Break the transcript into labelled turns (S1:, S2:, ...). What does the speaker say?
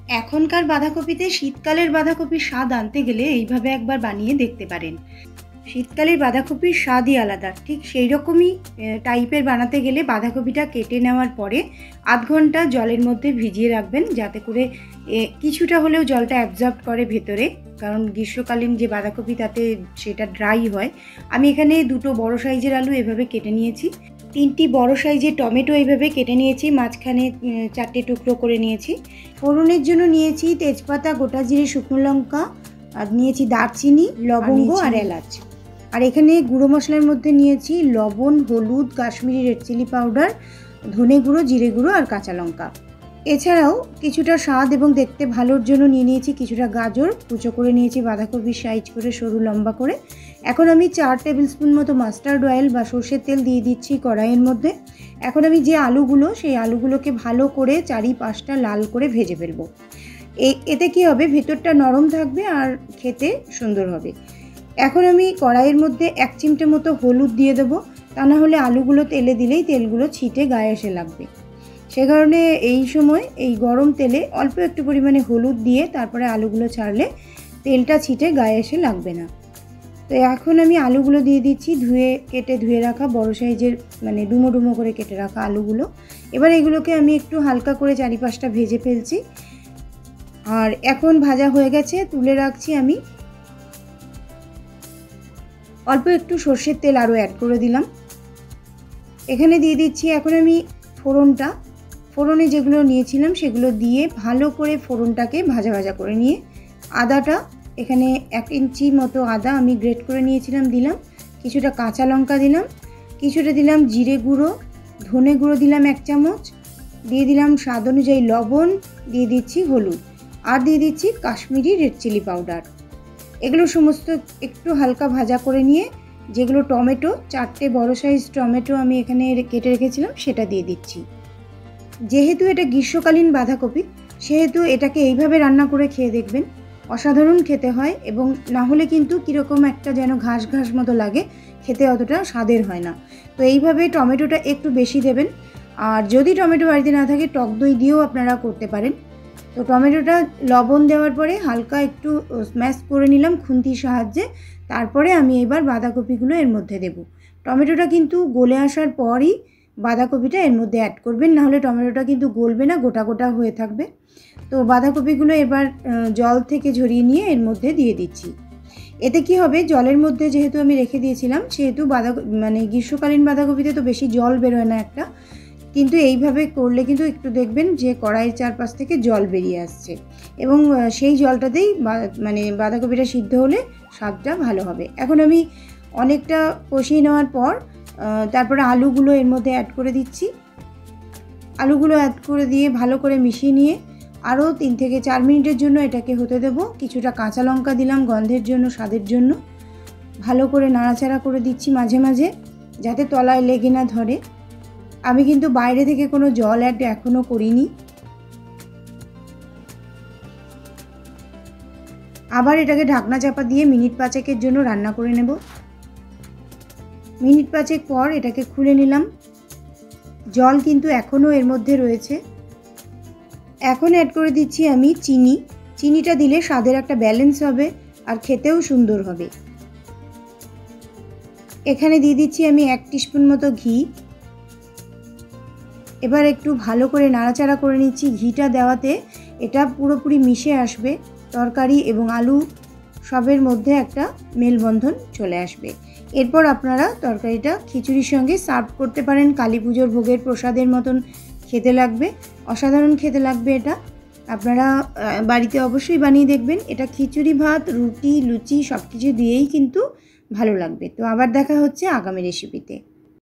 S1: এখনকার বাঁধাকপিতে শীতকালের বাঁধাকপির স্বাদ আনতে গেলে এইভাবে একবার বানিয়ে দেখতে পারেন। শীতকালের বাঁধাকপির স্বাদই আলাদা। ঠিক সেই রকমই টাইপের বানাতে গেলে বাঁধাকপিটা কেটে নেওয়ার পরে আধ ঘন্টা জলের মধ্যে ভিজিয়ে রাখবেন, যাতে করে কিছুটা হলেও জলটা অ্যাবজর্ব করে ভেতরে, কারণ গ্রীষ্মকালীন যে বাঁধাকপি তাতে সেটা ড্রাই হয়। আমি এখানে দুটো বড় সাইজের আলু এভাবে কেটে নিয়েছি, 3টি বড় সাইজের টমেটো এইভাবে কেটে নিয়েছি, মাঝখানে 4টে টুকরো করে নিয়েছি। ফোড়নের জন্য নিয়েছি তেজপাতা, গোটা জিরে, শুকনো লঙ্কা, আর নিয়েছি দারচিনি, লবঙ্গ আর এলাচ। আর এখানে গুঁড়ো মশলার মধ্যে নিয়েছি লবণ, হলুদ, কাশ্মীরি রেড চিলি পাউডার, ধনে গুঁড়ো, জিরে গুঁড়ো আর কাঁচা লঙ্কা। এছাড়াও কিছুটা স্বাদ এবং দেখতে ভালোর জন্য নিয়েছি কিছুটা গাজর, কুচো করে নিয়েছি বাঁধাকপির সাইজ করে সরু লম্বা করে। এখন আমি 4 টেবিল স্পুন মতো মাস্টার্ড অয়েল বা সর্ষের তেল দিয়ে দিচ্ছি কড়াইয়ের মধ্যে। এখন আমি যে আলুগুলো, সেই আলুগুলোকে ভালো করে চারিপাশটা লাল করে ভেজে ফেলবো। এতে কি হবে, ভেতরটা নরম থাকবে আর খেতে সুন্দর হবে। এখন আমি কড়াইয়ের মধ্যে 1 চিমটে মতো হলুদ দিয়ে দেবো, তা না হলে আলুগুলো তেলে দিলেই তেলগুলো ছিটে গায়ে এসে লাগবে। সে কারণে এই সময় এই গরম তেলে অল্প একটু পরিমাণে হলুদ দিয়ে তারপরে আলুগুলো ছাড়লে তেলটা ছিটে গায়ে এসে লাগবে না। তো এখন আমি আলুগুলো দিয়ে দিচ্ছি, কেটে ধুয়ে রাখা বড় সাইজের মানে ডুমো ডুমো করে কেটে রাখা আলুগুলো। এবার এগুলোকে আমি একটু হালকা করে চারিপাশটা ভেজে ফেলছি। আর এখন ভাজা হয়ে গেছে, তুলে রাখছি। আমি অল্প একটু সর্ষের তেল আরও অ্যাড করে দিলাম। এখানে দিয়ে দিচ্ছি এখন আমি ফোড়নে যেগুলো নিয়েছিলাম সেগুলো দিয়ে ভালো করে ফোড়নটাকে ভাজা ভাজা করে নিয়ে আদাটা, এখানে 1 ইঞ্চি মতো আদা আমি গ্রেট করে নিয়েছিলাম দিলাম, কিছুটা কাঁচা লঙ্কা দিলাম, কিছুটা দিলাম জিরে গুঁড়ো, ধনে গুঁড়ো দিলাম 1 চামচ, দিয়ে দিলাম স্বাদ অনুযায়ী লবণ, দিয়ে দিচ্ছি হলুদ, আর দিয়ে দিচ্ছি কাশ্মীরি রেড চিলি পাউডার। এগুলো সমস্ত একটু হালকা ভাজা করে নিয়ে যেগুলো টমেটো, 4টে বড় সাইজ টমেটো আমি এখানে কেটে রেখেছিলাম সেটা দিয়ে দিচ্ছি। যেহেতু এটা গ্রীষ্মকালীন বাঁধাকপি, সেহেতু এটাকে এইভাবে রান্না করে খেয়ে দেখবেন, অসাধারণ খেতে হয়। এবং না হলে কিন্তু কীরকম একটা যেন ঘাস ঘাস মতো লাগে, খেতে অতটা স্বাদের হয় না। তো এইভাবে টমেটোটা একটু বেশি দেবেন। আর যদি টমেটো বাড়িতে না থাকে টক দই দিয়েও আপনারা করতে পারেন। তো টমেটোটা লবণ দেওয়ার পরে হালকা একটু স্ম্যাশ করে নিলাম খুন্তির সাহায্যে। তারপরে আমি এবার বাঁধাকপিগুলো এর মধ্যে দেব। টমেটোটা কিন্তু গলে আসার পরই বাঁধাকপিটা এর মধ্যে অ্যাড করবেন, নাহলে টমেটোটা কিন্তু গলবে না, গোটা গোটা হয়ে থাকবে। তো বাঁধাকপিগুলো এবার জল থেকে ঝরিয়ে নিয়ে এর মধ্যে দিয়ে দিচ্ছি। এতে কি হবে, জলের মধ্যে যেহেতু আমি রেখে দিয়েছিলাম, সেহেতু মানে গ্রীষ্মকালীন বাঁধাকপিতে তো বেশি জল বেরোয় না একটা, কিন্তু এইভাবে করলে কিন্তু একটু দেখবেন যে কড়াইয়ের চারপাশ থেকে জল বেরিয়ে আসছে, এবং সেই জলটাতেই মানে বাঁধাকপিটা সিদ্ধ হলে স্বাদটা ভালো হবে। এখন আমি অনেকটা কষিয়ে নেওয়ার পর তারপরে আলুগুলো এর মধ্যে অ্যাড করে দিচ্ছি। আলুগুলো অ্যাড করে দিয়ে ভালো করে মিশিয়ে নিয়ে আরও 3 থেকে 4 মিনিটের জন্য এটাকে হতে দেব। কিছুটা কাঁচা লঙ্কা দিলাম গন্ধের জন্য, স্বাদের জন্য। ভালো করে নাড়াচাড়া করে দিচ্ছি মাঝে মাঝে, যাতে তলায় লেগে না ধরে। আমি কিন্তু বাইরে থেকে কোনো জল অ্যাড এখনও করিনি। আবার এটাকে ঢাকনা চাপা দিয়ে মিনিট 5-এর জন্য রান্না করে নেব। মিনিট 5 পর এটাকে খুলে নিলাম। জল কিন্তু এখনও এর মধ্যে রয়েছে। এখন অ্যাড করে দিচ্ছি আমি চিনি। চিনিটা দিলে স্বাদের একটা ব্যালেন্স হবে আর খেতেও সুন্দর হবে। এখানে দিয়ে দিচ্ছি আমি 1 টিস্পুন মতো ঘি। এবার একটু ভালো করে নাড়াচাড়া করে নিচ্ছি। ঘিটা দেওয়াতে এটা পুরোপুরি মিশে আসবে, তরকারি এবং আলু সবের মধ্যে একটা মেলবন্ধন চলে আসবে। এরপর আপনারা তরকারিটা খিচুড়ির সঙ্গে সার্ভ করতে পারেন। কালী পুজোর ভোগের প্রসাদের মতন খেতে লাগবে, অসাধারণ খেতে লাগবে। এটা আপনারা বাড়িতে অবশ্যই বানিয়ে দেখবেন। এটা খিচুড়ি, ভাত, রুটি, লুচি সব কিছু দিয়েই কিন্তু ভালো লাগবে। তো আবার দেখা হচ্ছে আগামী রেসিপিতে।